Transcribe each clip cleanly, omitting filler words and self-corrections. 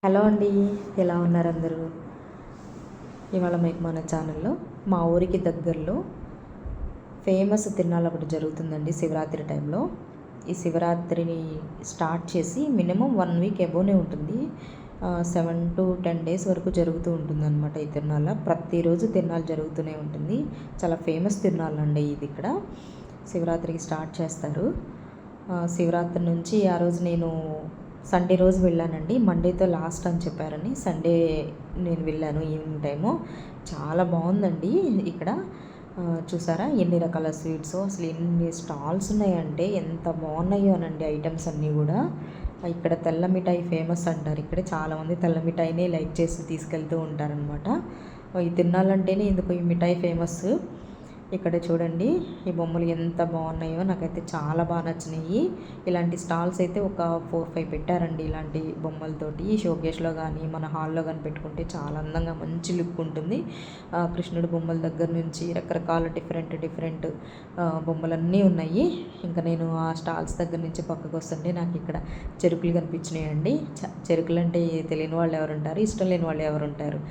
Hello అండి, ఎలా ఉన్నారు అందరూ? ఇవాళ మీకు మన ఛానల్లో మా ఊరికి దగ్గరలో ఫేమస్ తిరునాళ్ళ ఒకటి జరుగుతుందండి శివరాత్రి టైంలో. ఈ శివరాత్రిని స్టార్ట్ చేసి మినిమం 1 వీక్ ఎబోనే ఉంటుంది. 7 to 10 డేస్ వరకు జరుగుతూ ఉంటుందన్నమాట ఈ తిరునాళ్ళ. ప్రతిరోజు తిరునాళ్ళు జరుగుతూనే ఉంటుంది. చాలా ఫేమస్ తిరునాళ్ళు అండి ఇది. ఇక్కడ శివరాత్రికి స్టార్ట్ చేస్తారు. శివరాత్రి నుంచి ఆ రోజు నేను సండే రోజు వెళ్ళానండి. మండేతో లాస్ట్ అని చెప్పారని సండే నేను వెళ్ళాను ఈవినింగ్ టైము. చాలా బాగుందండి ఇక్కడ. చూసారా ఎన్ని రకాల స్వీట్స్, అసలు ఎన్ని స్టాల్స్ ఉన్నాయంటే ఎంత బాగున్నాయో అనండి ఐటమ్స్ అన్నీ కూడా. ఇక్కడ తెల్ల మిఠాయి ఫేమస్ అంటారు. ఇక్కడ చాలామంది తెల్ల మిఠాయినే లైక్ చేసి తీసుకెళ్తూ ఉంటారనమాట. ఈ తిరునాళ్ళంటేనే ఎందుకు ఈ మిఠాయి ఫేమస్. ఇక్కడ చూడండి ఈ బొమ్మలు ఎంత బాగున్నాయో, నాకైతే చాలా బాగా నచ్చినాయి. ఇలాంటి స్టాల్స్ అయితే ఒక 4-5 పెట్టారండి ఇలాంటి బొమ్మలతోటి. షోకేస్లో కానీ మన హాల్లో కానీ పెట్టుకుంటే చాలా అందంగా మంచి లుక్ ఉంటుంది. కృష్ణుడి బొమ్మల దగ్గర నుంచి రకరకాల డిఫరెంట్ బొమ్మలన్నీ ఉన్నాయి. ఇంకా నేను ఆ స్టాల్స్ దగ్గర నుంచి పక్కకు వస్తుంటే నాకు ఇక్కడ చెరుకులు కనిపించినాయండి. చెరుకులు అంటే తెలియని వాళ్ళు ఎవరు ఉంటారు, ఇష్టం లేని వాళ్ళు ఎవరు ఉంటారు.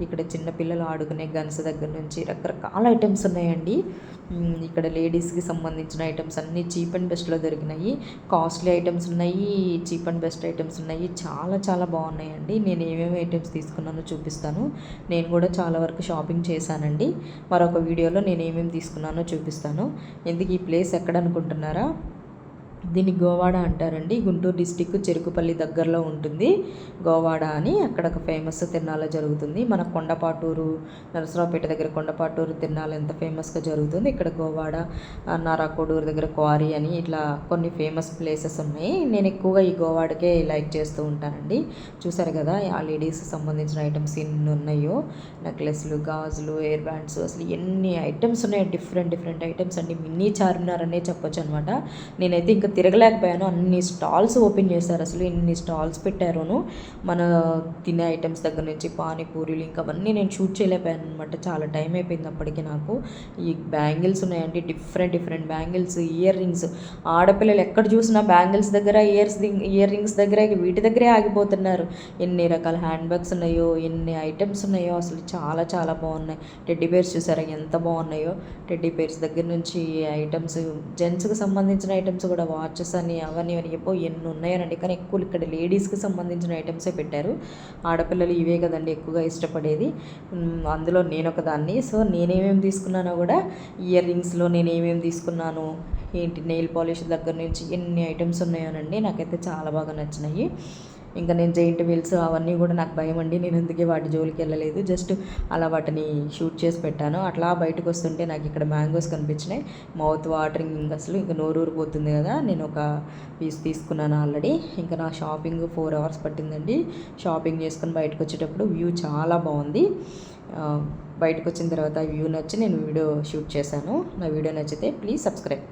ఇక్కడ చిన్నపిల్లలు ఆడుకునే గన్స్ దగ్గర నుంచి రకరకాల ఐటమ్స్ ఉన్నాయండి. ఇక్కడ లేడీస్కి సంబంధించిన ఐటమ్స్ అన్నీ చీప్ అండ్ బెస్ట్లో దొరికినాయి. కాస్ట్లీ ఐటమ్స్ ఉన్నాయి, చీప్ అండ్ బెస్ట్ ఐటమ్స్ ఉన్నాయి. చాలా బాగున్నాయండి. నేను ఏమేమి ఐటమ్స్ తీసుకున్నానో చూపిస్తాను. నేను కూడా చాలా వరకు షాపింగ్ చేశానండి. మరొక వీడియోలో నేను ఏమేమి తీసుకున్నానో చూపిస్తాను. ఎందుకు ఈ ప్లేస్ ఎక్కడ అనుకుంటున్నారా? దీన్ని గోవాడ అంటారండి. గుంటూరు డిస్టిక్ చెరుకుపల్లి దగ్గరలో ఉంటుంది గోవాడ అని. అక్కడ ఒక ఫేమస్ తిరునాళ్ళ జరుగుతుంది. మన కొండపాటూరు, నరసరావుపేట దగ్గర కొండపాటూరు తిరునాళ్ళ ఎంత ఫేమస్గా జరుగుతుంది. ఇక్కడ గోవాడ, నారాకోడూరు దగ్గర క్వారీ అని ఇట్లా కొన్ని ఫేమస్ ప్లేసెస్ ఉన్నాయి. నేను ఎక్కువగా ఈ గోవాడకే లైక్ చేస్తూ ఉంటానండి. చూసారు కదా ఆ లేడీస్ సంబంధించిన ఐటమ్స్ ఎన్ని ఉన్నాయో. నెక్లెస్లు, గాజులు, ఎయిర్ బ్యాండ్స్, అసలు ఎన్ని ఐటమ్స్ ఉన్నాయో. డిఫరెంట్ ఐటమ్స్ అండి. మినీ చార్మినార్ అనే చెప్పొచ్చు అనమాట. నేనైతే ఇంకా తిరగలేకపోయాను. అన్ని స్టాల్స్ ఓపెన్ చేశారు. అసలు ఎన్ని స్టాల్స్ పెట్టారోను. మన తినే ఐటమ్స్ దగ్గర నుంచి పానీపూరీలు ఇంకా అవన్నీ నేను షూట్ చేయలేకపోయాను అనమాట. చాలా టైం అయిపోయింది అప్పటికి నాకు. ఈ బ్యాంగిల్స్ ఉన్నాయండి, డిఫరెంట్ బ్యాంగిల్స్, ఇయర్ రింగ్స్. ఆడపిల్లలు ఎక్కడ చూసినా బ్యాంగిల్స్ దగ్గర, ఇయర్ రింగ్స్ దగ్గర, వీటి దగ్గరే ఆగిపోతున్నారు. ఎన్ని రకాల హ్యాండ్ బ్యాగ్స్ ఉన్నాయో, ఎన్ని ఐటమ్స్ ఉన్నాయో. అసలు చాలా బాగున్నాయి. టెడ్డీ బేర్స్ చూసారా ఎంత బాగున్నాయో. టెడ్డీ బేర్స్ దగ్గర నుంచి ఐటమ్స్, జెంట్స్కి సంబంధించిన ఐటమ్స్ కూడా, వాచెస్ అని అవన్నీ ఎన్నో ఎన్ని ఉన్నాయనండి. కానీ ఎక్కువ ఇక్కడ లేడీస్కి సంబంధించిన ఐటమ్సే పెట్టారు. ఆడపిల్లలు ఇవే కదండి ఎక్కువగా ఇష్టపడేది. అందులో నేను ఒకదాన్ని. సో నేనేమేమి తీసుకున్నానో కూడా, ఇయర్ రింగ్స్లో నేనేమేమి తీసుకున్నాను ఏంటి, నెయిల్ పాలిష్ దగ్గర నుంచి ఎన్ని ఐటమ్స్ ఉన్నాయోనండి. నాకైతే చాలా బాగా నచ్చినాయి. ఇంకా నేను జెయింట్ వీల్స్ అవన్నీ కూడా నాకు భయం అండి. నేను అందుకే వాటి జోలికి వెళ్ళలేదు. జస్ట్ అలా వాటిని షూట్ చేసి పెట్టాను. అట్లా బయటకు వస్తుంటే నాకు ఇక్కడ మ్యాంగోస్ కనిపించినాయి. మౌత్ వాటరింగ్, ఇంకా అసలు ఇంకా నోరూరిపోతుంది కదా. నేను ఒక పీస్ తీసుకున్నాను ఆల్రెడీ. ఇంకా నా షాపింగ్ 4 hours పట్టిందండి. షాపింగ్ చేసుకొని బయటకు వచ్చేటప్పుడు వ్యూ చాలా బాగుంది. బయటకు వచ్చిన తర్వాత వ్యూ నచ్చి నేను వీడియో షూట్ చేశాను. నా వీడియో నచ్చితే ప్లీజ్ సబ్స్క్రైబ్.